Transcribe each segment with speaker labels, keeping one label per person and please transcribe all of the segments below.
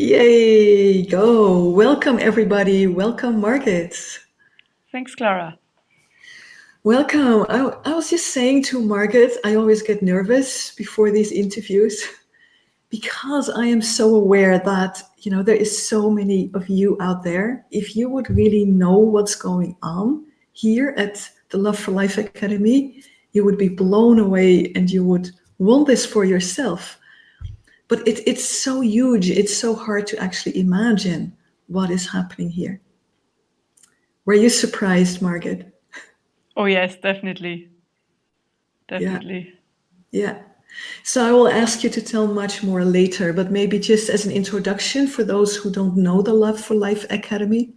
Speaker 1: Yay, go. Welcome, everybody. Welcome, Margaret.
Speaker 2: Thanks, Klara.
Speaker 1: Welcome. I was just saying to Margaret, I always get nervous before these interviews because I am so aware that, there is so many of you out there. If you would really know what's going on here at the Love for Life Academy, you would be blown away and you would want this for yourself. But it's so huge, it's so hard to actually imagine what is happening here. Were you surprised, Margaret?
Speaker 2: Oh, yes, definitely. Definitely.
Speaker 1: Yeah. So I will ask you to tell much more later, but maybe just as an introduction for those who don't know the Love for Life Academy.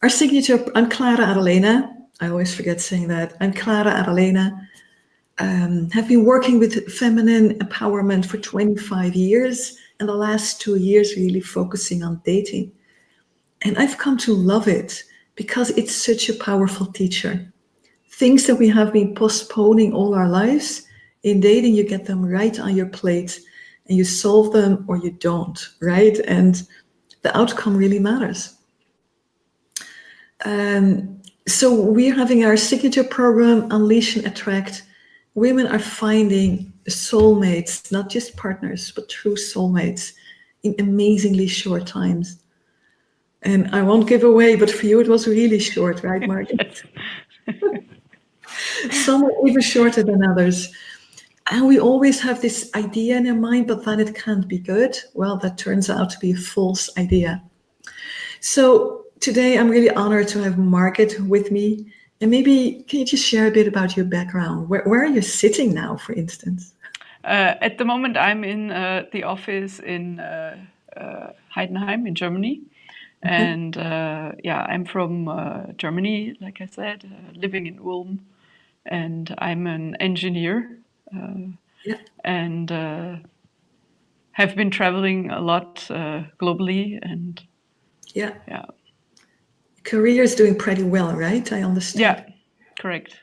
Speaker 1: Our signature, I'm Klara Adalena. I always forget saying that. I'm Klara Adalena. Have been working with feminine empowerment for 25 years, and the last 2 years really focusing on dating. And I've come to love it because it's such a powerful teacher. Things that we have been postponing all our lives, in dating you get them right on your plate and you solve them or you don't, right? And the outcome really matters. So we're having our signature program, Unleash and Attract. Women are finding soulmates, not just partners, but true soulmates in amazingly short times. And I won't give away, but for you it was really short, right, Margaret? Some are even shorter than others. And we always have this idea in our mind, but then it can't be good. Well, that turns out to be a false idea. So today I'm really honored to have Margaret with me. And maybe can you just share a bit about your background? Where are you sitting now, for instance?
Speaker 2: At the moment, I'm in the office in Heidenheim in Germany. And I'm from Germany, like I said, living in Ulm. And I'm an engineer and have been traveling a lot globally. And
Speaker 1: yeah. Career is doing pretty well, right? I understand.
Speaker 2: Yeah, correct.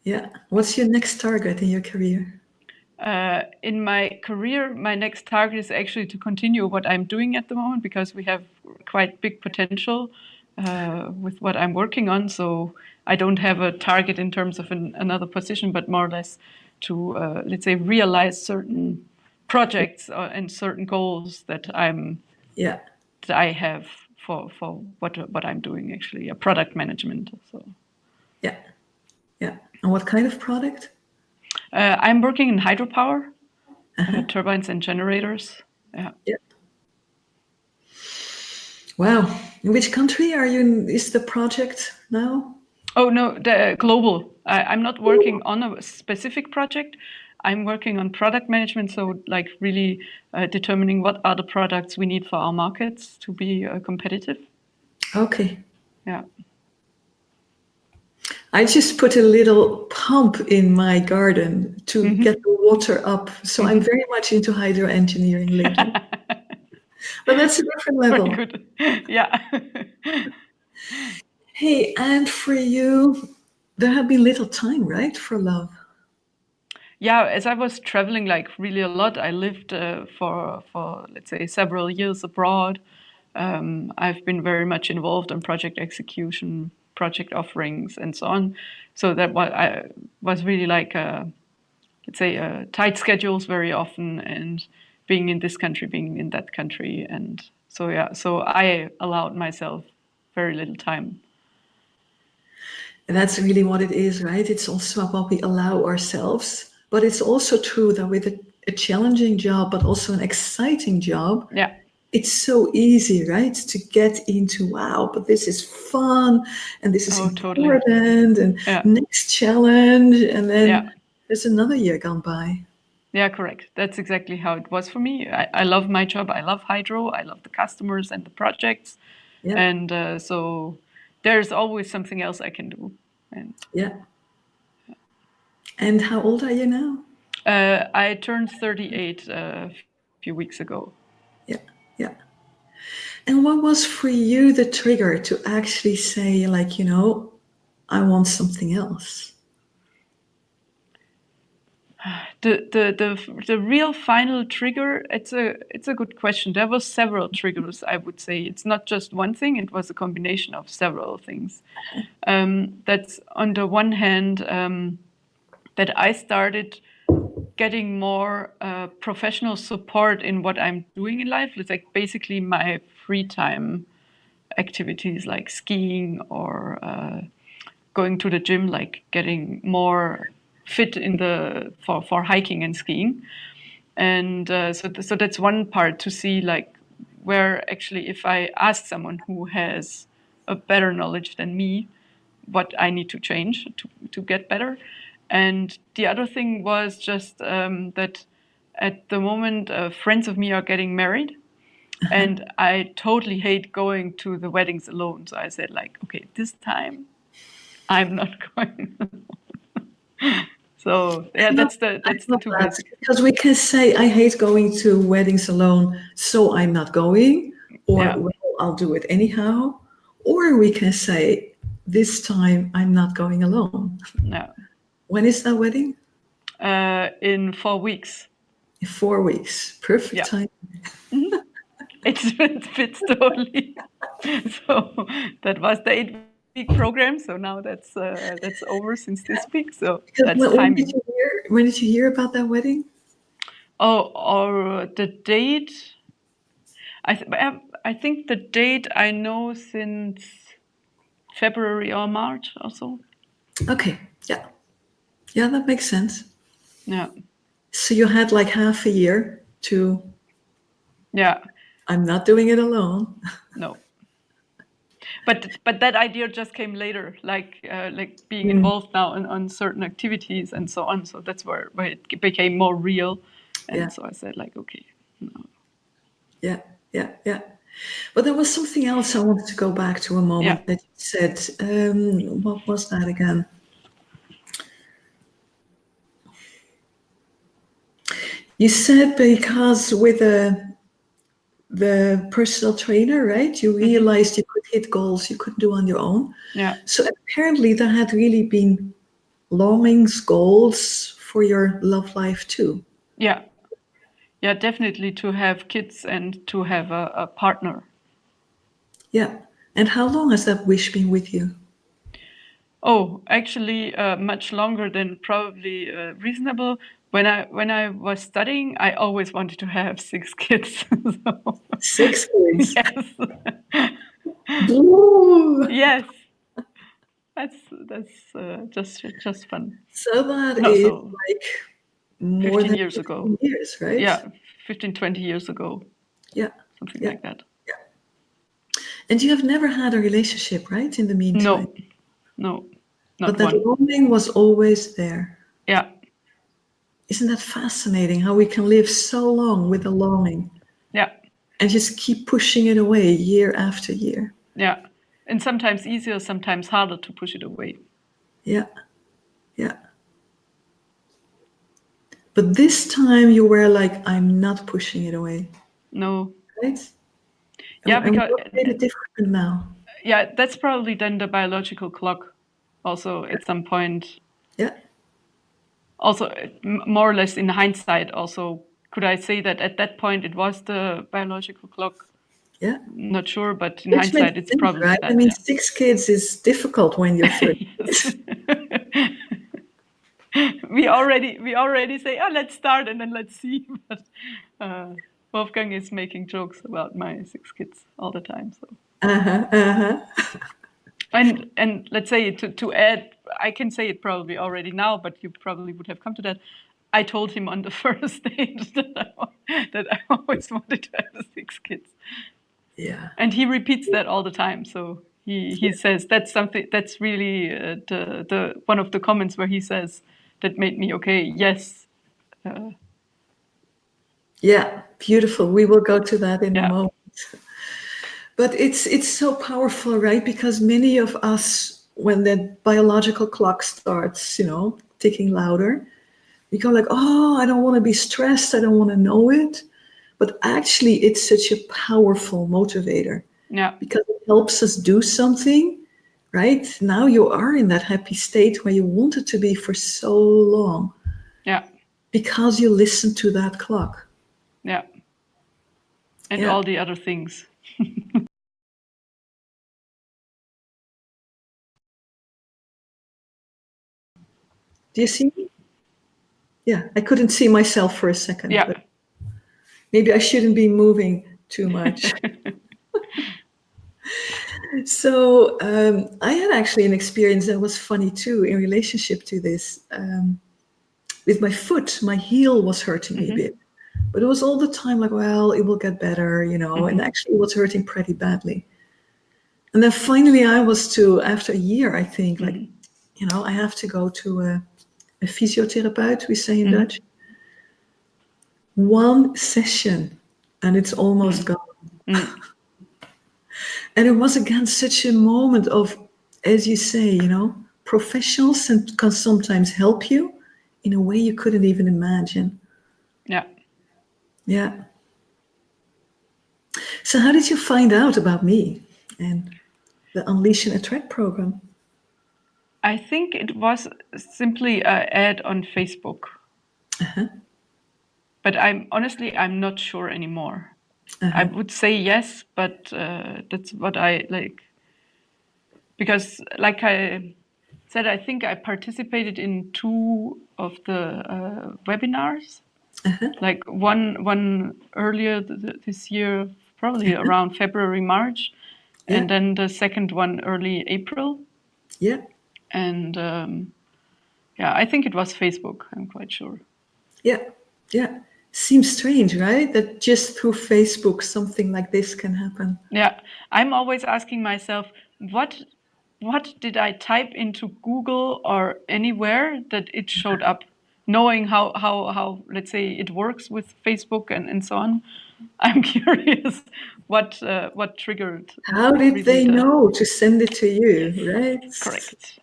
Speaker 1: Yeah. What's your next target in your career?
Speaker 2: In my career, my next target is actually to continue what I'm doing at the moment because we have quite big potential with what I'm working on. So I don't have a target in terms of another position, but more or less to, let's say, realize certain projects and certain goals that I have for what I'm doing, actually, a product management. So.
Speaker 1: Yeah. And what kind of product?
Speaker 2: I'm working in hydropower, turbines and generators. Yeah.
Speaker 1: Wow. In which country are you in? Is the project now?
Speaker 2: Oh, no, the global. I'm not working on a specific project. I'm working on product management, so like really determining what are the products we need for our markets to be competitive.
Speaker 1: Okay.
Speaker 2: Yeah.
Speaker 1: I just put a little pump in my garden to get the water up. So I'm very much into hydro engineering lately. But that's a different level.
Speaker 2: Very good. Yeah.
Speaker 1: Hey, and for you, there have been little time, right, for love?
Speaker 2: Yeah, as I was traveling like really a lot, I lived for let's say several years abroad. I've been very much involved in project execution, project offerings, and so on. So that I was really like, let's say, tight schedules very often, and being in this country, being in that country, and so so I allowed myself very little time.
Speaker 1: And that's really what it is, right? It's also what we allow ourselves. But it's also true that with a challenging job, but also an exciting job, it's so easy, right? To get into, wow, but this is fun and this is important and next challenge. And then there's another year gone by.
Speaker 2: Yeah, correct. That's exactly how it was for me. I love my job. I love hydro. I love the customers and the projects. And so there's always something else I can do. And
Speaker 1: And how old are you now?
Speaker 2: I turned 38 a few weeks ago.
Speaker 1: Yeah. And what was for you the trigger to actually say, like, I want something else?
Speaker 2: The real final trigger, it's a good question. There were several triggers, I would say. It's not just one thing, it was a combination of several things. That's on the one hand, that I started getting more professional support in what I'm doing in life. It's like basically my free time activities like skiing or going to the gym, like getting more fit in for hiking and skiing. And so that's one part, to see like where actually, if I ask someone who has a better knowledge than me, what I need to change to get better. And the other thing was just that at the moment, friends of me are getting married, and I totally hate going to the weddings alone. So I said, like, okay, this time I'm not going. So yeah, that's the two
Speaker 1: That,
Speaker 2: basic.
Speaker 1: because we can say, I hate going to weddings alone, so I'm not going, or
Speaker 2: Yeah,
Speaker 1: well, I'll do it anyhow. Or we can say, this time I'm not going alone.
Speaker 2: yeah.
Speaker 1: When is that wedding?
Speaker 2: In 4 weeks.
Speaker 1: In 4 weeks. Perfect
Speaker 2: Yeah.
Speaker 1: time.
Speaker 2: It fits totally. So that was the 8-week program. So now that's over since this week. So
Speaker 1: Because
Speaker 2: that's
Speaker 1: when did
Speaker 2: timing.
Speaker 1: you hear? When did you hear about that wedding?
Speaker 2: Oh, or the date. I think the date I know since February or March or so.
Speaker 1: Okay, yeah, yeah, that makes sense.
Speaker 2: Yeah,
Speaker 1: So you had like half a year to.
Speaker 2: yeah.
Speaker 1: I'm not doing it alone.
Speaker 2: No. But that idea just came later, like being involved now on certain activities and so on. So that's where it became more real,
Speaker 1: Yeah,
Speaker 2: and so I said, like, okay, no.
Speaker 1: yeah, yeah, yeah. But there was something else I wanted to go back to a
Speaker 2: Yeah.
Speaker 1: moment that you said. What was that again? You said because with the personal trainer, right? You realized you could hit goals you couldn't do on your own.
Speaker 2: Yeah,
Speaker 1: So apparently there had really been longings, goals for your love life too.
Speaker 2: yeah, yeah, definitely, to have kids and to have a partner.
Speaker 1: Yeah. And how long has that wish been with you?
Speaker 2: Oh, actually, much longer than probably reasonable. When I was studying, I always wanted to have 6 kids. So,
Speaker 1: 6 kids.
Speaker 2: yes,
Speaker 1: Boo!
Speaker 2: yes, that's just fun.
Speaker 1: So that
Speaker 2: No,
Speaker 1: is
Speaker 2: so
Speaker 1: like more
Speaker 2: 15
Speaker 1: than
Speaker 2: years ago.
Speaker 1: 15 years, right?
Speaker 2: Yeah, 15, 20 years ago,
Speaker 1: Yeah.
Speaker 2: something
Speaker 1: Yeah.
Speaker 2: like that.
Speaker 1: And you have never had a relationship, right? In the meantime.
Speaker 2: No, no,
Speaker 1: But
Speaker 2: not
Speaker 1: that
Speaker 2: one.
Speaker 1: longing was always there.
Speaker 2: Yeah,
Speaker 1: Isn't that fascinating how we can live so long with a longing
Speaker 2: yeah,
Speaker 1: and just keep pushing it away year after year?
Speaker 2: yeah. And sometimes easier, sometimes harder to push it away.
Speaker 1: Yeah. Yeah. But this time you were like, I'm not pushing it away,
Speaker 2: No.
Speaker 1: right?
Speaker 2: Yeah,
Speaker 1: And
Speaker 2: because
Speaker 1: what made it different now?
Speaker 2: yeah, that's probably then the biological clock. Also, at some point,
Speaker 1: Yeah.
Speaker 2: also more or less in hindsight, also could I say that at that point it was the biological clock?
Speaker 1: Yeah.
Speaker 2: Not sure, but in
Speaker 1: Which makes
Speaker 2: hindsight, it's
Speaker 1: sense,
Speaker 2: probably
Speaker 1: right? I
Speaker 2: that.
Speaker 1: mean,
Speaker 2: Yeah.
Speaker 1: 6 kids is difficult when you're 30.
Speaker 2: Yes. we already say, oh, let's start and then let's see. But Wolfgang is making jokes about my 6 kids all the time. So.
Speaker 1: Uh-huh, uh-huh.
Speaker 2: And let's say, to add, I can say it probably already now, but you probably would have come to that. I told him on the first date that I always wanted to have 6 kids,
Speaker 1: Yeah.
Speaker 2: and he repeats that all the time. So he says that's something that's really the one of the comments where he says that made me okay. Yes,
Speaker 1: Yeah. Beautiful. We will go to that in a
Speaker 2: yeah,
Speaker 1: moment. But it's so powerful, right? Because many of us, when that biological clock starts, ticking louder, we go like, oh, I don't want to be stressed. I don't want to know it. But actually, it's such a powerful motivator
Speaker 2: yeah,
Speaker 1: because it helps us do something, right? Now you are in that happy state where you wanted to be for so long.
Speaker 2: yeah.
Speaker 1: because you listen to that clock.
Speaker 2: Yeah. And
Speaker 1: Yeah.
Speaker 2: all the other things.
Speaker 1: Do you see me? Yeah, I couldn't see myself for a second,
Speaker 2: Yeah.
Speaker 1: but maybe I shouldn't be moving too much. So I had actually an experience that was funny too in relationship to this. With my foot, my heel was hurting me a bit, but it was all the time like, well, it will get better, and actually it was hurting pretty badly. And then finally I was after a year, I think, like, I have to go to a physiotherapeut, we say in Dutch. One session and it's almost gone. And it was again such a moment of, as you say, professionals can sometimes help you in a way you couldn't even imagine.
Speaker 2: Yeah.
Speaker 1: Yeah. So how did you find out about me and the Unleash and Attract program?
Speaker 2: I think it was simply an ad on Facebook. But I'm not sure anymore. I would say yes, but that's what I like. Because like I said, I think I participated in 2 of the webinars. Like one earlier this year, probably around February, March, and then the second one early April.
Speaker 1: Yeah.
Speaker 2: And yeah, I think it was Facebook. I'm quite sure.
Speaker 1: Yeah. Yeah. Seems strange, right? That just through Facebook something like this can happen.
Speaker 2: Yeah, I'm always asking myself, what did I type into Google or anywhere that it showed up? Knowing how let's say it works with Facebook and so on, I'm curious what triggered
Speaker 1: How did
Speaker 2: really
Speaker 1: they know to send it to you,
Speaker 2: yes,
Speaker 1: right?
Speaker 2: correct.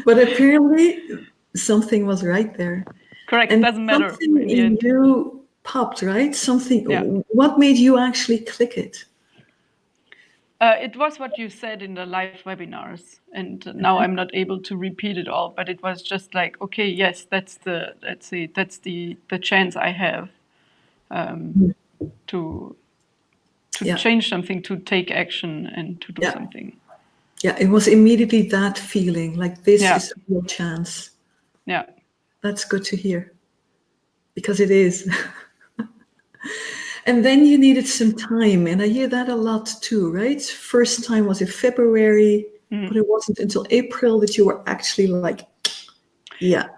Speaker 1: But apparently something was right there.
Speaker 2: Correct,
Speaker 1: And
Speaker 2: doesn't matter
Speaker 1: something
Speaker 2: in the
Speaker 1: in
Speaker 2: end.
Speaker 1: you popped, right?
Speaker 2: Yeah.
Speaker 1: What made you actually click it?
Speaker 2: It was what you said in the live webinars, and now I'm not able to repeat it all. But it was just like, okay, yes, that's the chance I have to
Speaker 1: Yeah.
Speaker 2: change something, to take action, and to do
Speaker 1: Yeah.
Speaker 2: something.
Speaker 1: Yeah. It was immediately that feeling like this
Speaker 2: Yeah.
Speaker 1: is your chance.
Speaker 2: Yeah.
Speaker 1: That's good to hear because it is. And then you needed some time. And I hear that a lot too, right? First time was in February, but it wasn't until April that you were actually like, yeah.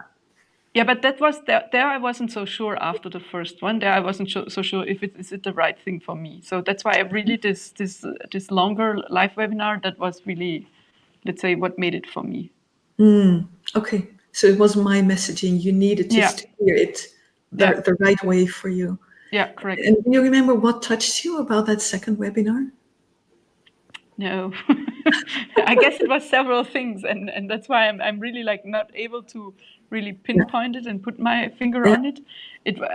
Speaker 2: Yeah, but that was there. I wasn't so sure after the first one. There, I wasn't so sure if is it the right thing for me. So that's why I really this longer live webinar that was really, let's say, what made it for me.
Speaker 1: Okay. So it was my messaging. You needed
Speaker 2: Yeah.
Speaker 1: just to hear it
Speaker 2: Yeah.
Speaker 1: the right way for you.
Speaker 2: Yeah, correct.
Speaker 1: And do you remember what touched you about that second webinar?
Speaker 2: No, I guess it was several things, and that's why I'm really like not able to really pinpoint it and put my finger
Speaker 1: Yeah.
Speaker 2: on it.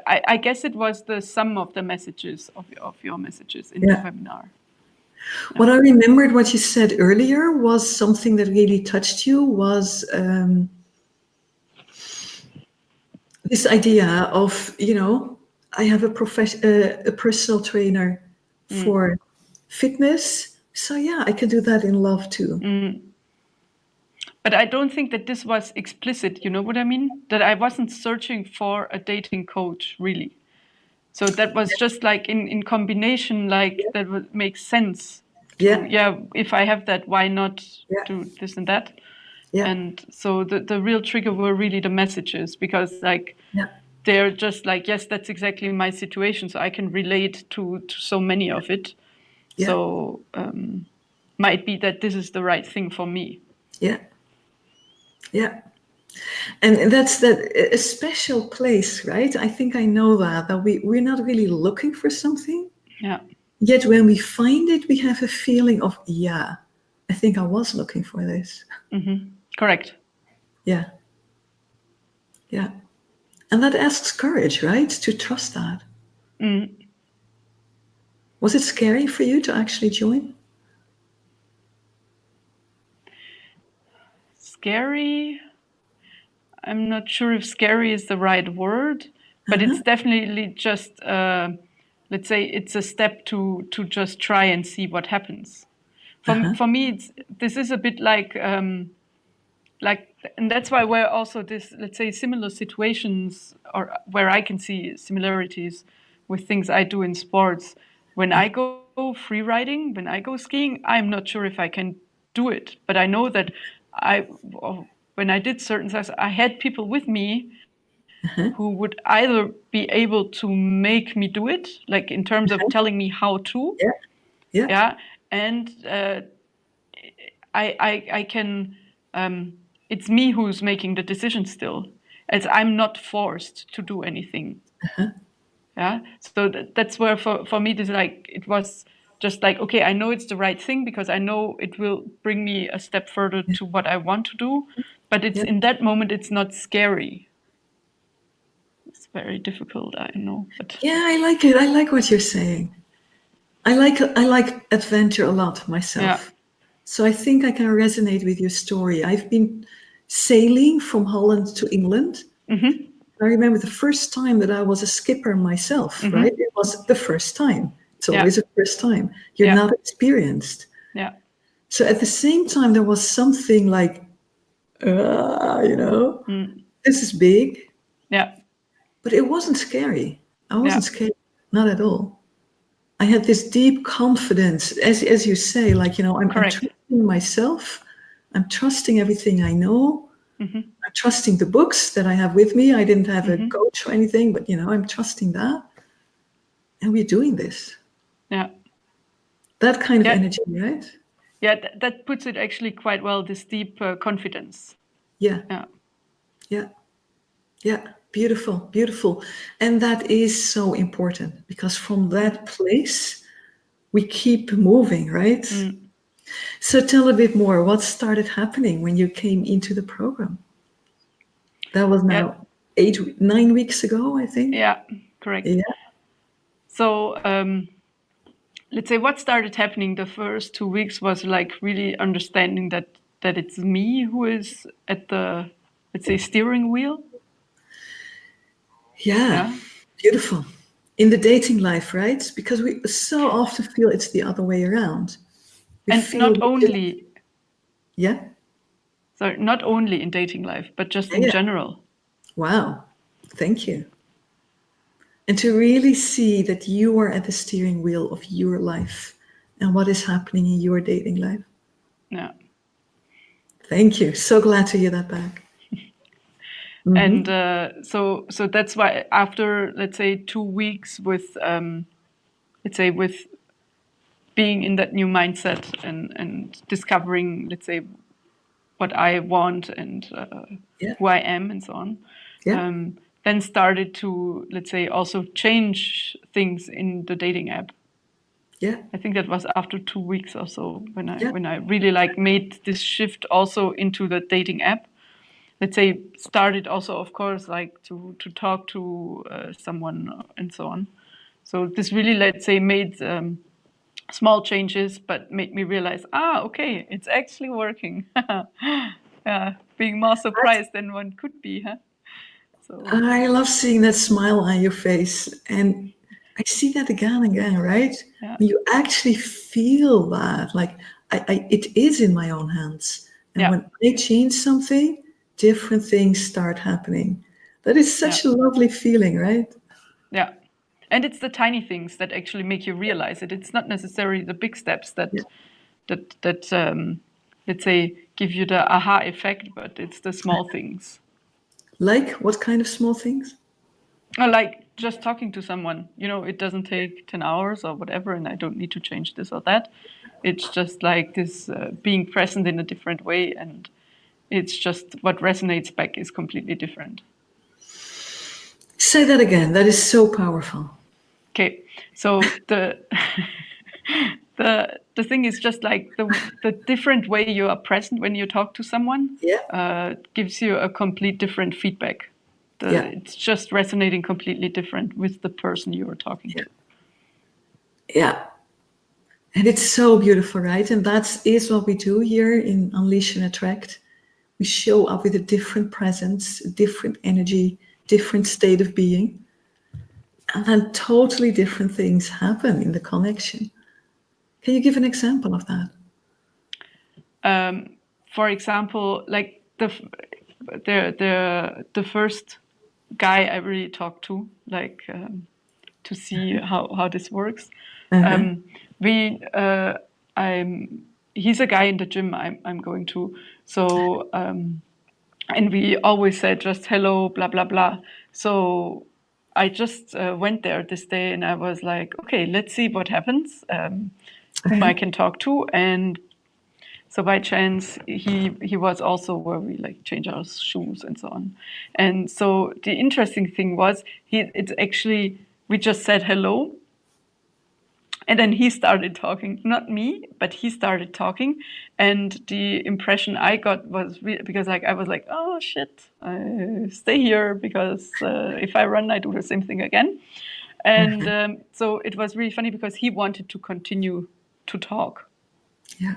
Speaker 2: I guess it was the sum of the messages of your messages in the
Speaker 1: Yeah.
Speaker 2: webinar.
Speaker 1: What I remembered what you said earlier was something that really touched you was this idea of, I have a personal trainer for fitness. So yeah, I can do that in love too.
Speaker 2: But I don't think that this was explicit. You know what I mean? That I wasn't searching for a dating coach really. So that was just like in combination, like that would make sense to, if I have that, why not do this and that?
Speaker 1: Yeah.
Speaker 2: And so the real trigger were really the messages, because like
Speaker 1: Yeah.
Speaker 2: they're just like, yes, that's exactly my situation. So I can relate to so many of it.
Speaker 1: Yeah.
Speaker 2: So might be that this is the right thing for me.
Speaker 1: Yeah. Yeah. And that's a special place, right? I think I know that we're not really looking for something.
Speaker 2: Yeah.
Speaker 1: Yet when we find it, we have a feeling of, yeah, I think I was looking for this.
Speaker 2: Correct.
Speaker 1: Yeah. Yeah. And that asks courage, right? To trust that. Was it scary for you to actually join?
Speaker 2: Scary. I'm not sure if scary is the right word, but it's definitely just let's say it's a step to just try and see what happens. For me, this is a bit like, and that's why where also this, let's say, similar situations, or where I can see similarities with things I do in sports. When I go free riding, when I go skiing, I'm not sure if I can do it, but I know that when I did certain things, I had people with me who would either be able to make me do it, like in terms of telling me how to,
Speaker 1: Yeah. Yeah.
Speaker 2: yeah, and I can. It's me who's making the decision still, as I'm not forced to do anything. Yeah, so that's where for me this, like, it was just like, okay, I know it's the right thing because I know it will bring me a step further to what I want to do, but it's
Speaker 1: Yeah.
Speaker 2: in that moment it's not scary. It's very difficult, I know, but
Speaker 1: Yeah, I like it. I like what you're saying. I like adventure a lot
Speaker 2: yeah.
Speaker 1: myself. So I think I can resonate with your story. I've been sailing from Holland to England. I remember the first time that I was a skipper myself, right? It was the first time. It's
Speaker 2: Yeah.
Speaker 1: always a first time. You're
Speaker 2: Yeah.
Speaker 1: not experienced.
Speaker 2: Yeah.
Speaker 1: So at the same time, there was something like, this is big,
Speaker 2: Yeah.
Speaker 1: but it wasn't scary. I
Speaker 2: Yeah.
Speaker 1: wasn't scared, not at all. I had this deep confidence, as you say, like, I'm
Speaker 2: Correct.
Speaker 1: trusting myself. I'm trusting everything I know. I'm trusting the books that I have with me. I didn't have a coach or anything, but, I'm trusting that. And we're doing this.
Speaker 2: Yeah.
Speaker 1: That kind of
Speaker 2: Yeah.
Speaker 1: energy, right?
Speaker 2: Yeah. That puts it actually quite well, this deep confidence.
Speaker 1: Yeah.
Speaker 2: Yeah.
Speaker 1: Yeah. Yeah. Beautiful. Beautiful. And that is so important because from that place, we keep moving, right? So tell a bit more. What started happening when you came into the program? That was
Speaker 2: Yeah.
Speaker 1: now 9 weeks ago, I think.
Speaker 2: Yeah. Correct.
Speaker 1: Yeah.
Speaker 2: So let's say what started happening the first 2 weeks was like really understanding that it's me who is at the, let's say, steering wheel.
Speaker 1: Yeah.
Speaker 2: Yeah.
Speaker 1: Beautiful. In the dating life, right? Because we so often feel it's the other way around. We
Speaker 2: And
Speaker 1: feel,
Speaker 2: not only,
Speaker 1: yeah.
Speaker 2: sorry, not only in dating life, but just in
Speaker 1: Yeah.
Speaker 2: general.
Speaker 1: Wow. Thank you. And to really see that you are at the steering wheel of your life and what is happening in your dating life.
Speaker 2: Yeah.
Speaker 1: Thank you. So glad to hear that back.
Speaker 2: And so that's why after, let's say, 2 weeks with, let's say, with being in that new mindset and discovering, let's say, what I want and
Speaker 1: Yeah.
Speaker 2: who I am and so on,
Speaker 1: Yeah.
Speaker 2: then started to, let's say, also change things in the dating app.
Speaker 1: Yeah.
Speaker 2: I think that was after 2 weeks or so when
Speaker 1: Yeah.
Speaker 2: I really like made this shift also into the dating app. Let's say started also, of course, like to talk to someone and so on. So this really, let's say, made small changes, but made me realize, okay, it's actually working. Yeah, being more surprised than one could be, huh? So
Speaker 1: I love seeing that smile on your face. And I see that again and again, right?
Speaker 2: yeah,
Speaker 1: You actually feel that. Like, it is in my own hands. And
Speaker 2: yeah,
Speaker 1: when I change something, different things start happening. That is
Speaker 2: yeah,
Speaker 1: such a lovely feeling, right?
Speaker 2: yeah. And it's the tiny things that actually make you realize it. It's not necessarily the big steps
Speaker 1: Yeah.
Speaker 2: that let's say give you the aha effect, but it's the small things.
Speaker 1: Like what kind of small things?
Speaker 2: Or like just talking to someone, it doesn't take 10 hours or whatever, and I don't need to change this or that. It's just like this being present in a different way, and it's just what resonates back is completely different.
Speaker 1: Say that again. That is so powerful.
Speaker 2: Okay, so the the thing is just like the different way you are present when you talk to someone
Speaker 1: Yeah.
Speaker 2: gives you a complete different feedback.
Speaker 1: Yeah.
Speaker 2: It's just resonating completely different with the person you are talking
Speaker 1: Yeah.
Speaker 2: to.
Speaker 1: Yeah. And it's so beautiful, right? And that is what we do here in Unleash and Attract. We show up with a different presence, a different energy, different state of being. And then totally different things happen in the connection. Can you give an example of that?
Speaker 2: For example, like the first guy I really talked to, like to see how this works.
Speaker 1: Uh-huh.
Speaker 2: We he's a guy in the gym I'm going to. So and we always said just hello, blah blah blah. So I just went there this day and I was like, okay, let's see what happens, whom I can talk to. And so by chance, he was also where we like change our shoes and so on. And so the interesting thing was it's actually we just said hello, and then he started talking, not me, but he started talking. And the impression I got was because like I was like, oh shit, I stay here because if I run, I do the same thing again. And so it was really funny because he wanted to continue to talk.
Speaker 1: Yeah.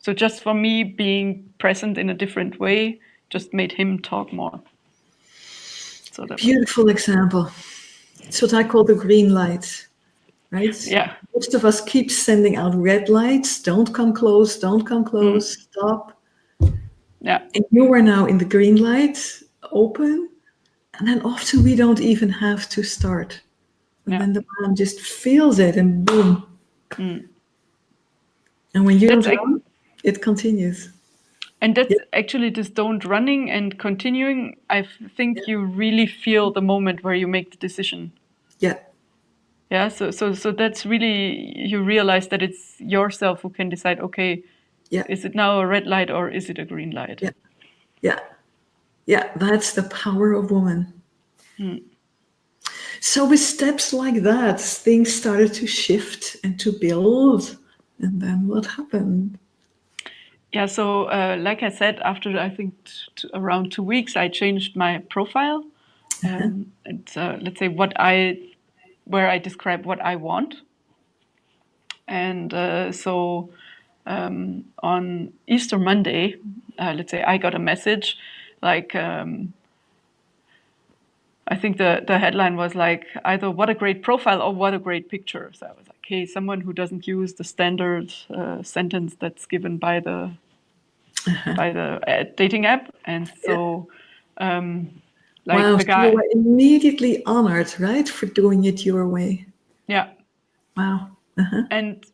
Speaker 2: So just for me being present in a different way just made him talk more. So that
Speaker 1: Beautiful example. It's what I call the green light, right?
Speaker 2: yeah.
Speaker 1: Most of us keep sending out red lights. Don't come close, don't come close, stop.
Speaker 2: Yeah.
Speaker 1: And you are now in the green light, open. And then often we don't even have to start. And
Speaker 2: Yeah.
Speaker 1: then the man just feels it and boom. And when you
Speaker 2: That's
Speaker 1: don't run, it continues.
Speaker 2: And that's
Speaker 1: Yeah.
Speaker 2: actually this don't running and continuing. I think you really feel the moment where you make the decision.
Speaker 1: Yeah.
Speaker 2: Yeah. So that's really you realize that it's yourself who can decide. Okay,
Speaker 1: Yeah.
Speaker 2: is it now a red light or is it a green light?
Speaker 1: Yeah. Yeah. Yeah. That's the power of woman. So with steps like that, things started to shift and to build. And then what happened?
Speaker 2: Yeah. So like I said, after I think around 2 weeks, I changed my profile. And let's say where I describe what I want. And so on Easter Monday, let's say I got a message like, I think the headline was like either what a great profile or what a great picture. So I was like, hey, someone who doesn't use the standard sentence that's given by the dating app. And so like
Speaker 1: Wow.
Speaker 2: the
Speaker 1: So you
Speaker 2: guy,
Speaker 1: were immediately honored, right, for doing it your way.
Speaker 2: yeah.
Speaker 1: Wow.
Speaker 2: And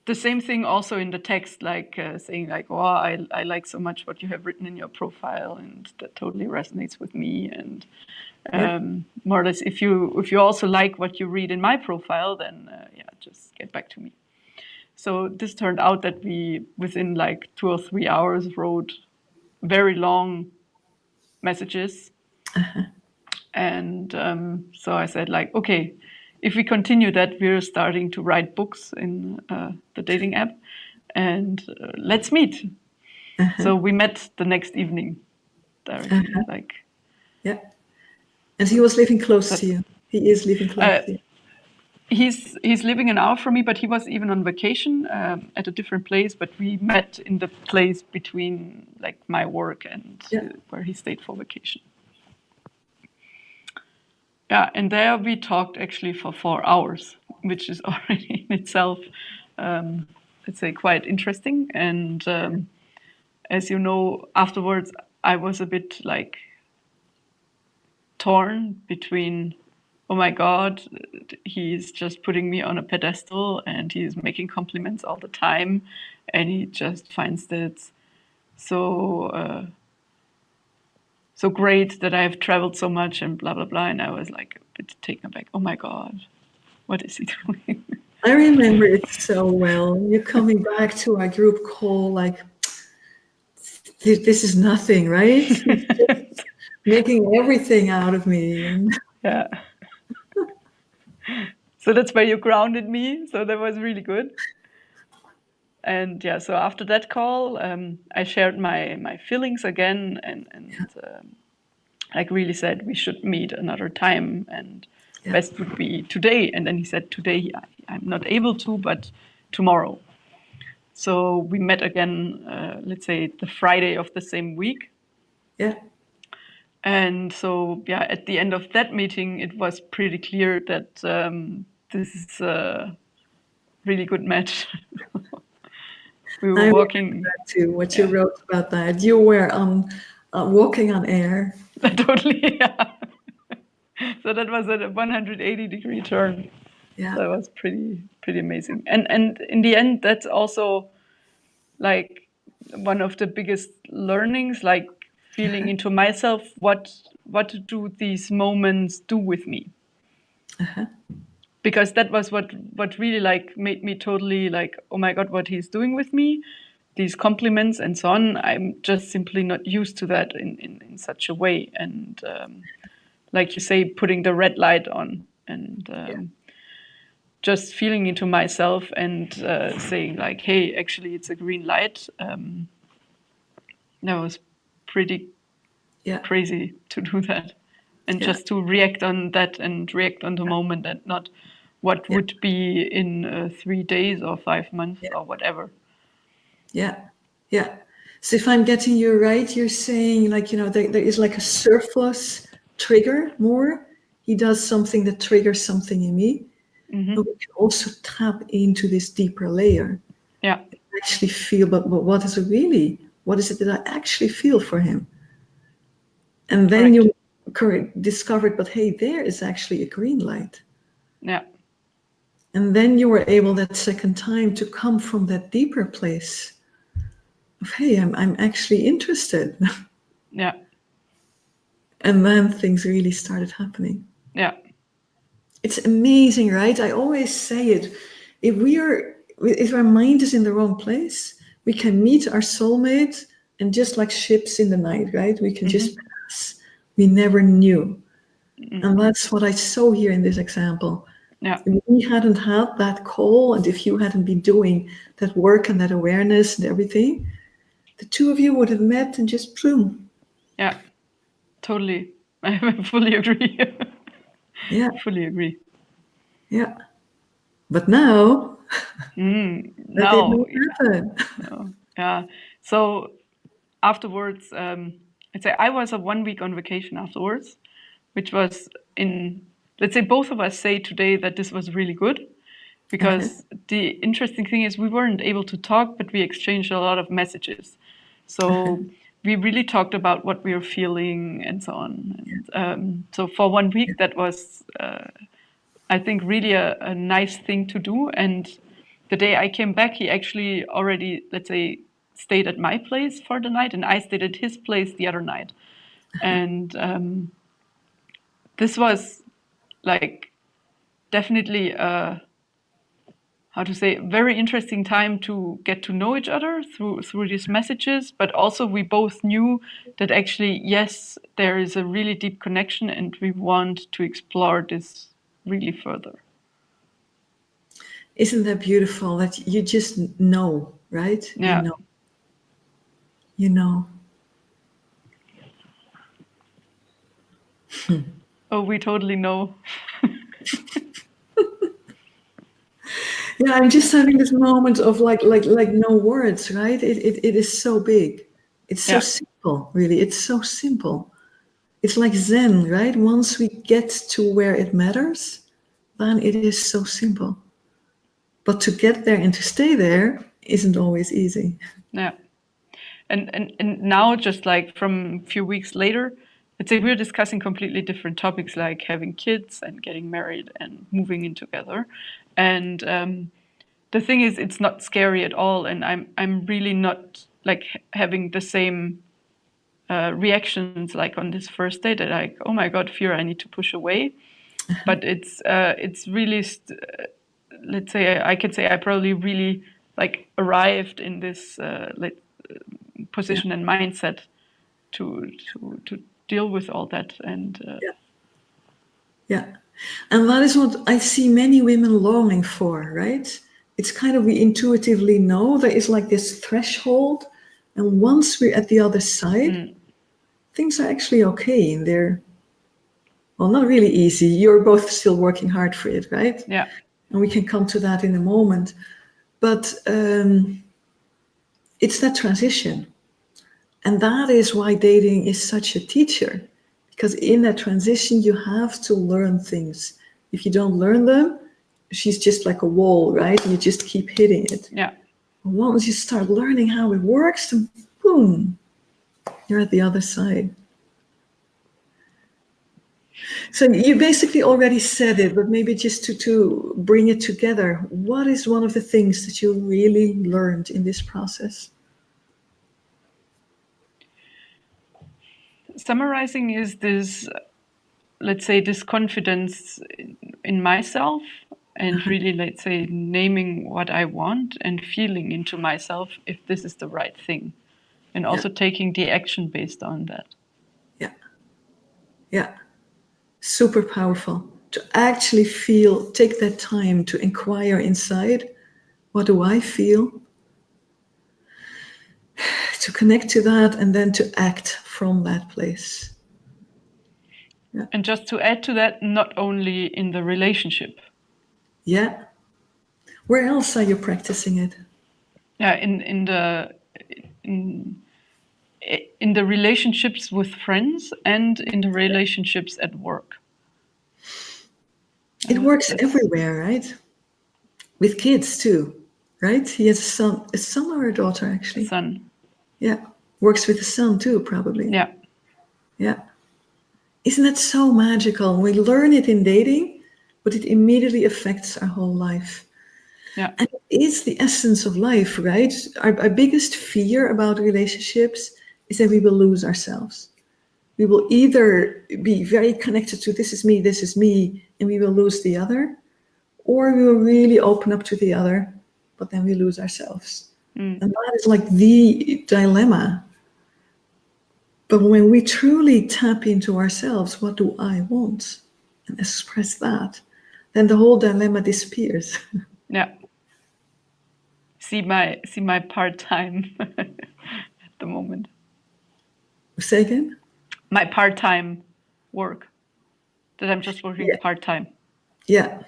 Speaker 2: the same thing also in the text, like saying like, "Oh, I like so much what you have written in your profile, and that totally resonates with me." And
Speaker 1: Yeah.
Speaker 2: more or less, if you also like what you read in my profile, then yeah, just get back to me. So this turned out that we within like 2 or 3 hours wrote very long messages, and so I said like, okay, if we continue that, we're starting to write books in the dating app, and let's meet. So we met the next evening directly. Like
Speaker 1: Yeah. And he was living close to
Speaker 2: that.
Speaker 1: you. He is living close to you.
Speaker 2: He's living an hour from me, but he was even on vacation at a different place. But we met in the place between like my work and
Speaker 1: Yeah.
Speaker 2: where he stayed for vacation. Yeah, and there we talked actually for 4 hours, which is already in itself, let's say, quite interesting. And as you know, afterwards, I was a bit like torn between, oh my God, he's just putting me on a pedestal and he's making compliments all the time. And he just finds that so so great that I've traveled so much and blah, blah, blah. And I was like a bit taken aback. Oh my God, what is he doing?
Speaker 1: I remember it so well. You're coming back to our group call like, this is nothing, right? He's just making everything out of me. And
Speaker 2: Yeah. So that's where you grounded me. So that was really good. And yeah, so after that call, I shared my feelings again, and like really said we should meet another time, and
Speaker 1: yeah.
Speaker 2: best would be today. And then he said today I'm not able to, but tomorrow. So we met again, let's say the Friday of the same week,
Speaker 1: Yeah.
Speaker 2: And so, yeah, at the end of that meeting, it was pretty clear that this is a really good match. We were
Speaker 1: I remember
Speaker 2: walking,
Speaker 1: that too, what you
Speaker 2: yeah,
Speaker 1: wrote about that. You were walking on air.
Speaker 2: totally, yeah. So that was a 180-degree turn.
Speaker 1: Yeah.
Speaker 2: That was pretty amazing. And in the end, that's also like one of the biggest learnings, like feeling into myself, what do these moments do with me? Because that was what really like made me totally like, oh my god, what he's doing with me, these compliments and so on. I'm just simply not used to that in such a way. And like you say, putting the red light on and just feeling into myself and saying like, hey, actually it's a green light. That was pretty
Speaker 1: Yeah.
Speaker 2: crazy to do that, and
Speaker 1: Yeah.
Speaker 2: just to react on that and react on the moment and not what
Speaker 1: Yeah.
Speaker 2: would be in 3 days or 5 months
Speaker 1: Yeah.
Speaker 2: or whatever.
Speaker 1: Yeah. Yeah. So if I'm getting you right, you're saying like, there is like a surplus trigger more. He does something that triggers something in me. But we can also tap into this deeper layer.
Speaker 2: Yeah,
Speaker 1: Actually feel, but what is it really? What is it that I actually feel for him? And then
Speaker 2: correct.
Speaker 1: you discovered, but hey, there is actually a green light.
Speaker 2: Yeah,
Speaker 1: And then you were able that second time to come from that deeper place of, hey, I'm actually interested.
Speaker 2: yeah,
Speaker 1: And then things really started happening.
Speaker 2: yeah,
Speaker 1: It's amazing, right? I always say it. If our mind is in the wrong place, we can meet our soulmate and just like ships in the night, right? We can just pass. We never knew. And that's what I saw here in this example.
Speaker 2: yeah,
Speaker 1: If we hadn't had that call, and if you hadn't been doing that work and that awareness and everything, the two of you would have met and just boom.
Speaker 2: yeah, totally. I fully agree.
Speaker 1: Yeah,
Speaker 2: Fully agree.
Speaker 1: yeah. But now that did
Speaker 2: Now,
Speaker 1: not happen.
Speaker 2: yeah. So afterwards, I'd say I was a 1 week on vacation afterwards, which was in, let's say both of us say today that this was really good, because the interesting thing is we weren't able to talk, but we exchanged a lot of messages. So we really talked about what we were feeling and so on. And so for 1 week, that was, I think, really a nice thing to do. And the day I came back, he actually already, let's say, stayed at my place for the night, and I stayed at his place the other night. And this was like definitely a, how to say, very interesting time to get to know each other through these messages. But also we both knew that actually, yes, there is a really deep connection, and we want to explore this really further.
Speaker 1: Isn't that beautiful that you just know, right? You
Speaker 2: Yeah.
Speaker 1: know. You know.
Speaker 2: Oh, we totally know.
Speaker 1: Yeah, I'm just having this moment of like no words, right? It is so big. It's so
Speaker 2: Yeah.
Speaker 1: simple, really. It's so simple. It's like Zen, right? Once we get to where it matters, then it is so simple. But to get there and to stay there isn't always easy.
Speaker 2: Yeah. And now, just like from a few weeks later, let's say we're discussing completely different topics, like having kids and getting married and moving in together. And the thing is, it's not scary at all, and I'm really not like having the same reactions like on this first date, that like, oh my god, fear, I need to push away. But it's really let's say I can say I probably really like arrived in this
Speaker 1: Yeah,
Speaker 2: position and mindset to deal with all that. And
Speaker 1: yeah, yeah. And that is what I see many women longing for, right? It's kind of we intuitively know there is like this threshold, and once we're at the other side, things are actually okay. And they're, well, not really easy. You're both still working hard for it, right?
Speaker 2: yeah,
Speaker 1: And we can come to that in a moment. But it's that transition And that is why dating is such a teacher, because in that transition, you have to learn things. If you don't learn them, she's just like a wall, right? You just keep hitting it.
Speaker 2: Yeah.
Speaker 1: Once you start learning how it works, then boom, you're at the other side. So you basically already said it, but maybe just to bring it together, what is one of the things that you really learned in this process?
Speaker 2: Summarizing is this, let's say, this confidence in myself, and really, let's say, naming what I want and feeling into myself if this is the right thing, and also taking the action based on that.
Speaker 1: Yeah. Yeah. Super powerful to actually feel, take that time to inquire inside. What do I feel? To connect to that and then to act from that place. Yeah.
Speaker 2: And just to add to that, not only in the relationship.
Speaker 1: Yeah. Where else are you practicing it?
Speaker 2: Yeah, in the relationships with friends and in the relationships at work.
Speaker 1: It works everywhere, right? With kids too, right? He has a son or a daughter actually.
Speaker 2: Son.
Speaker 1: Yeah. Works with the son too, probably.
Speaker 2: Yeah.
Speaker 1: Yeah. Isn't that so magical? We learn it in dating, but it immediately affects our whole life.
Speaker 2: Yeah.
Speaker 1: And it is the essence of life, right? Our biggest fear about relationships is that we will lose ourselves. We will either be very connected to this is me, and we will lose the other, or we will really open up to the other, but then we lose ourselves. And that is like the dilemma. But when we truly tap into ourselves, what do I want? And express that, then the whole dilemma disappears.
Speaker 2: Yeah. See my part-time at the moment.
Speaker 1: Say again?
Speaker 2: My part-time work. That I'm just working
Speaker 1: Yeah.
Speaker 2: part-time.
Speaker 1: Yeah.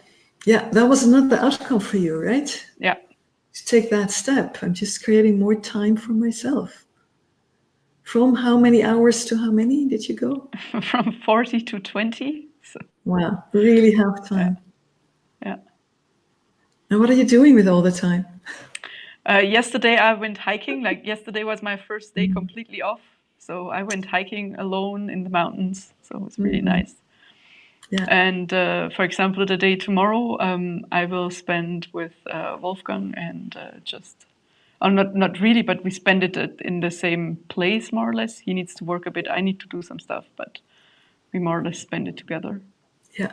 Speaker 1: Yeah. That was another outcome for you, right?
Speaker 2: Yeah.
Speaker 1: To take that step. I'm just creating more time for myself. From how many hours to how many did you go?
Speaker 2: From 40 to 20. So,
Speaker 1: Wow. Really have time.
Speaker 2: yeah.
Speaker 1: And what are you doing with all the time?
Speaker 2: Yesterday I went hiking. Like yesterday was my first day completely off. So I went hiking alone in the mountains. So it was really nice.
Speaker 1: Yeah.
Speaker 2: And for example, the day tomorrow, I will spend with Wolfgang and just, oh, not really, but we spend it in the same place more or less. He needs to work a bit. I need to do some stuff, but we more or less spend it together.
Speaker 1: Yeah.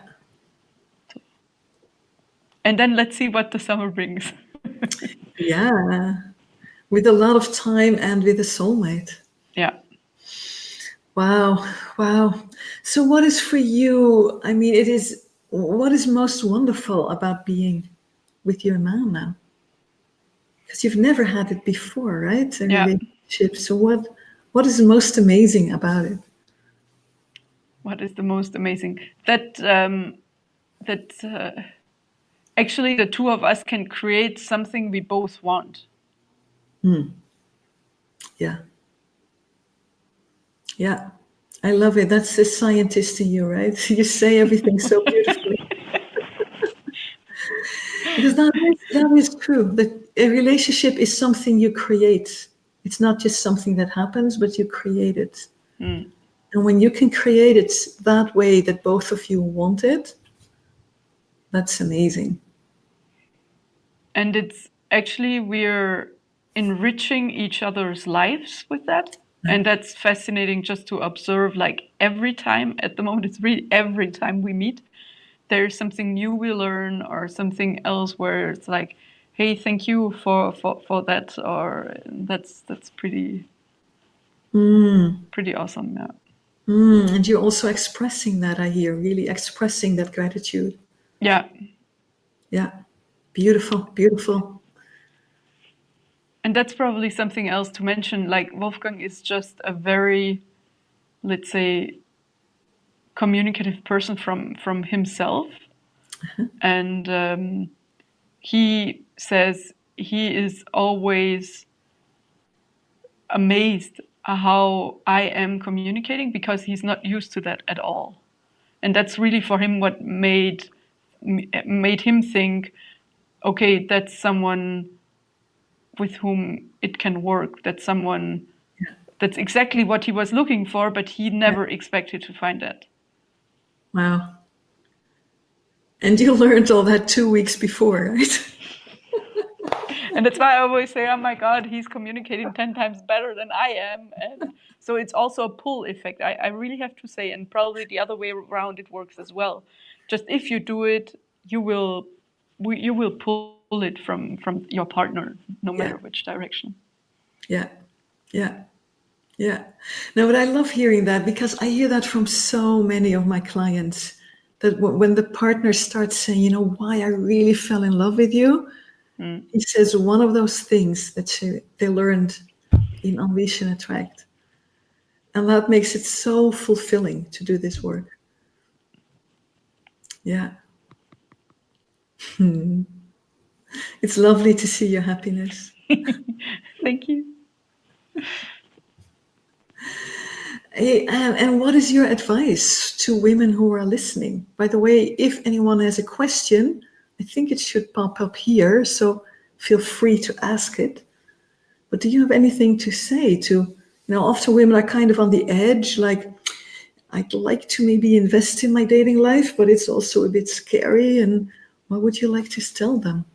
Speaker 2: And then let's see what the summer brings.
Speaker 1: Yeah. With a lot of time and with a soulmate.
Speaker 2: Yeah.
Speaker 1: Wow. Wow. So what is for you? I mean, what is most wonderful about being with your man now? Because you've never had it before, right? A
Speaker 2: Yeah.
Speaker 1: relationship. So what is most amazing about it?
Speaker 2: What is the most amazing? That actually the two of us can create something we both want.
Speaker 1: Yeah. Yeah. I love it. That's the scientist in you, right? You say everything so beautifully. Because that is true. That a relationship is something you create. It's not just something that happens, but you create it. And when you can create it that way that both of you want it, that's amazing.
Speaker 2: And it's actually we're enriching each other's lives with that. And that's fascinating just to observe, like every time at the moment, it's really every time we meet, there's something new we learn or something else where it's like, hey, thank you for that, or that's pretty pretty awesome. Yeah.
Speaker 1: And you're also expressing that, I hear, really expressing that gratitude.
Speaker 2: Yeah.
Speaker 1: Yeah. Beautiful, beautiful.
Speaker 2: And that's probably something else to mention. Like Wolfgang is just a very, let's say, communicative person from himself, and he says he is always amazed how I am communicating, because he's not used to that at all. And that's really for him what made him think, okay, that's someone with whom it can work. That's someone, that's exactly what he was looking for, but he never expected to find that.
Speaker 1: Wow. And you learned all that 2 weeks before, right?
Speaker 2: And that's why I always say, oh my God, he's communicating 10 times better than I am. And so it's also a pull effect. I really have to say, and probably the other way around it works as well. Just if you do it, you will pull it from your partner, no matter which direction.
Speaker 1: Yeah. Yeah. Yeah. No, but I love hearing that, because I hear that from so many of my clients, that when the partner starts saying, you know, why I really fell in love with you, he says one of those things that they learned in Unleash and Attract. And that makes it so fulfilling to do this work. Yeah. It's lovely to see your happiness.
Speaker 2: Thank you.
Speaker 1: Hey, and what is your advice to women who are listening? By the way, if anyone has a question, I think it should pop up here, so feel free to ask it. But do you have anything to say to, you know, often women are kind of on the edge, like, I'd like to maybe invest in my dating life, but it's also a bit scary. And what would you like to tell them?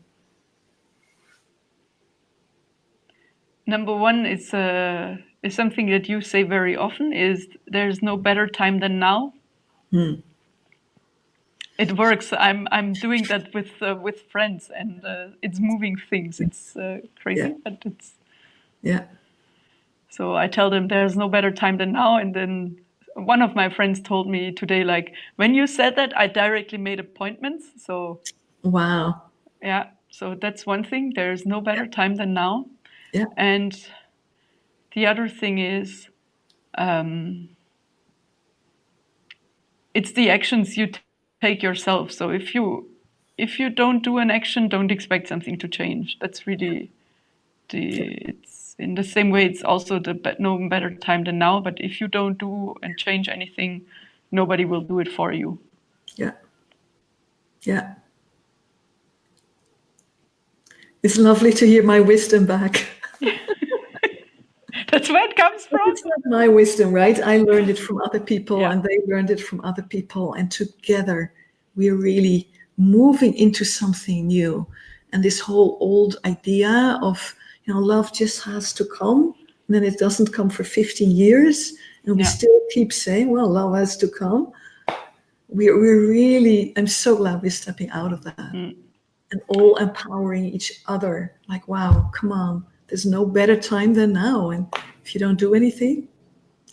Speaker 2: Number one is something that you say very often, is there's no better time than now. It works. I'm doing that with friends, and it's moving things. It's crazy, but it's.
Speaker 1: Yeah.
Speaker 2: So I tell them there's no better time than now, and then one of my friends told me today, like, when you said that, I directly made appointments. So.
Speaker 1: Wow.
Speaker 2: Yeah. So that's one thing. There's no better time than now.
Speaker 1: Yeah.
Speaker 2: And the other thing is, it's the actions you take yourself. So if you don't do an action, don't expect something to change. That's really it's in the same way. It's also no better time than now. But if you don't do and change anything, nobody will do it for you.
Speaker 1: Yeah. Yeah. It's lovely to hear my wisdom back.
Speaker 2: That's where it comes from.
Speaker 1: It's not my wisdom, right? I learned it from other people, and they learned it from other people. And together, we're really moving into something new. And this whole old idea of, you know, love just has to come, and then it doesn't come for 15 years. And we still keep saying, well, love has to come. We're really, I'm so glad we're stepping out of that. And all empowering each other. Like, wow, come on. There's no better time than now. And if you don't do anything,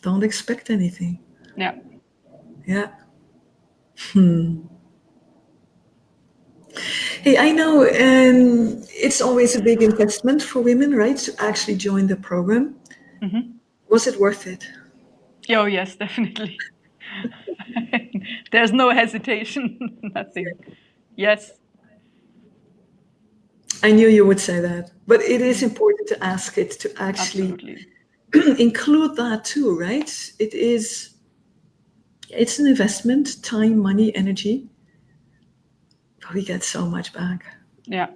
Speaker 1: don't expect anything.
Speaker 2: Yeah.
Speaker 1: Yeah. Hey, I know it's always a big investment for women, right? To actually join the program. Was it worth it?
Speaker 2: Oh, yes, definitely. There's no hesitation, nothing. Yes.
Speaker 1: I knew you would say that, but it is important to ask it, to actually include that too, right? It's an investment, time, money, energy, but we get so much back.
Speaker 2: Yeah.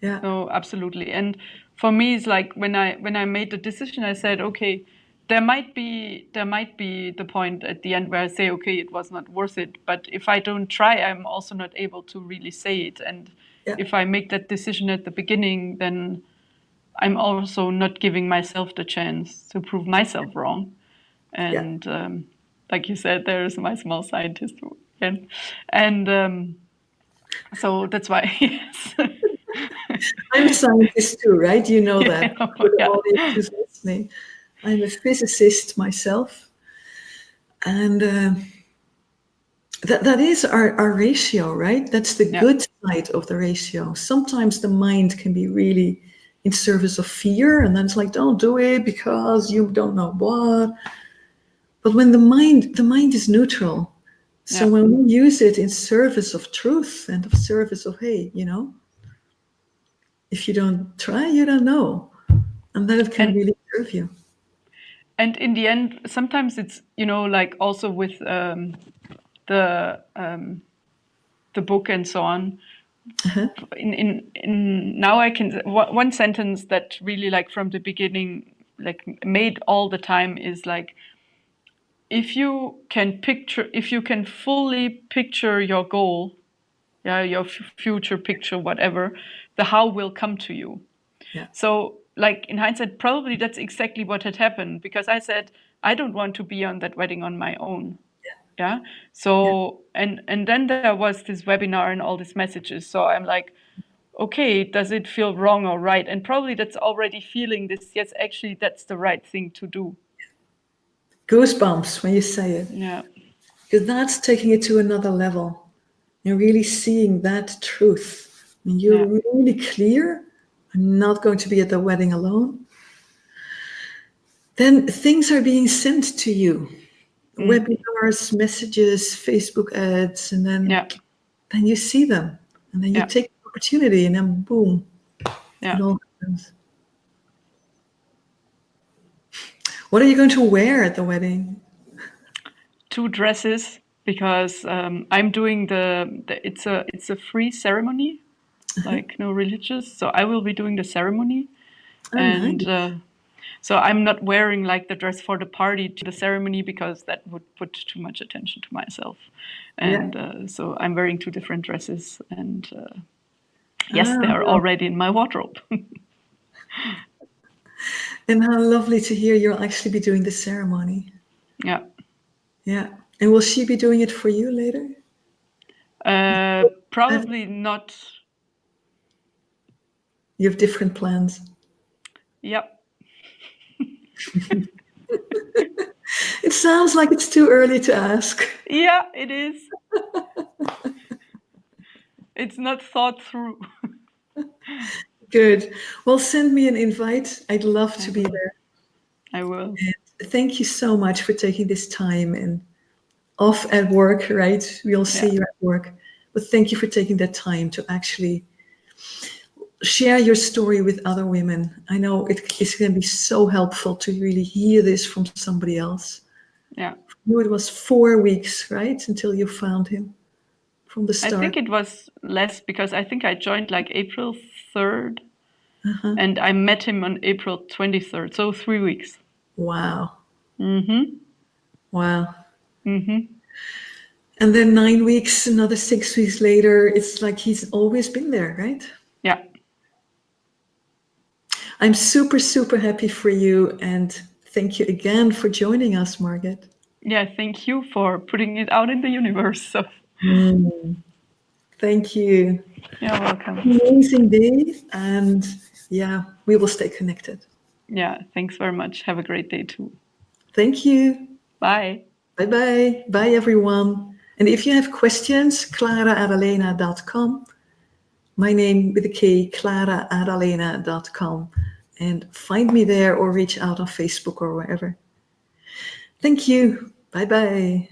Speaker 1: Yeah.
Speaker 2: No, absolutely. And for me, it's like when I made the decision, I said, okay, there might be the point at the end where I say, okay, it was not worth it. But if I don't try, I'm also not able to really say it. And if I make that decision at the beginning, then I'm also not giving myself the chance to prove myself wrong. And like you said, there's my small scientist again. And so that's why, yes.
Speaker 1: I'm a scientist too, right? You know that. For the audience who's listening, I'm a physicist myself. And that is our ratio, right? That's the good side of the ratio. Sometimes the mind can be really in service of fear, and then it's like, don't do it because you don't know what. But when the mind is neutral. So when we use it in service of truth and of service of, hey, you know, if you don't try, you don't know. And that it can really serve you.
Speaker 2: And in the end, sometimes it's, like also with the book and so on. In now I can, one sentence that really, like, from the beginning, like, made all the time is like, if you can fully picture your goal, your future picture, whatever, the how will come to you.
Speaker 1: Yeah.
Speaker 2: So, like, in hindsight, probably that's exactly what had happened, because I said, I don't want to be on that wedding on my own. Yeah. So, and then there was this webinar and all these messages. So I'm like, okay, does it feel wrong or right? And probably that's already feeling this, yes, actually, that's the right thing to do.
Speaker 1: Goosebumps when you say it.
Speaker 2: Yeah.
Speaker 1: Because that's taking it to another level. You're really seeing that truth. And you're really clear. I'm not going to be at the wedding alone. Then things are being sent to you. Webinars, messages, Facebook ads, and then you see them. And then you take the opportunity, and then boom, it all happens. What are you going to wear at the wedding?
Speaker 2: 2 dresses, because I'm doing it's a free ceremony, like no religious. So I will be doing the ceremony, and
Speaker 1: Nice.
Speaker 2: so I'm not wearing like the dress for the party to the ceremony, because that would put too much attention to myself. And so I'm wearing 2 different dresses, and yes, they are already in my wardrobe.
Speaker 1: And how lovely to hear you'll actually be doing the ceremony.
Speaker 2: Yeah.
Speaker 1: Yeah. And will she be doing it for you later?
Speaker 2: Probably not.
Speaker 1: You have different plans.
Speaker 2: Yep.
Speaker 1: It sounds like it's too early to ask.
Speaker 2: Yeah, it is. It's not thought through.
Speaker 1: Good. Well, send me an invite. I'd love to be there.
Speaker 2: I will.
Speaker 1: And thank you so much for taking this time, and off at work, right? We'll see you at work. But thank you for taking that time to actually share your story with other women. I know it's going to be so helpful to really hear this from somebody else.
Speaker 2: Yeah.
Speaker 1: For you, it was 4 weeks, right, until you found him from the start.
Speaker 2: I think it was less, because I think I joined like April 3rd, and I met him on April 23rd. So 3 weeks.
Speaker 1: Wow.
Speaker 2: Mm-hmm.
Speaker 1: Wow.
Speaker 2: Mm-hmm.
Speaker 1: And then 9 weeks, another 6 weeks later, it's like he's always been there, right?
Speaker 2: Yeah.
Speaker 1: I'm super, super happy for you. And thank you again for joining us, Margaret.
Speaker 2: Yeah, thank you for putting it out in the universe. So.
Speaker 1: Thank you.
Speaker 2: You're welcome.
Speaker 1: Amazing day. And yeah, we will stay connected.
Speaker 2: Yeah, thanks very much. Have a great day too.
Speaker 1: Thank you.
Speaker 2: Bye.
Speaker 1: Bye-bye. Bye, everyone. And if you have questions, KlaraAdalena.com. My name with a K, KlaraAdalena.com. And find me there or reach out on Facebook or wherever. Thank you. Bye-bye.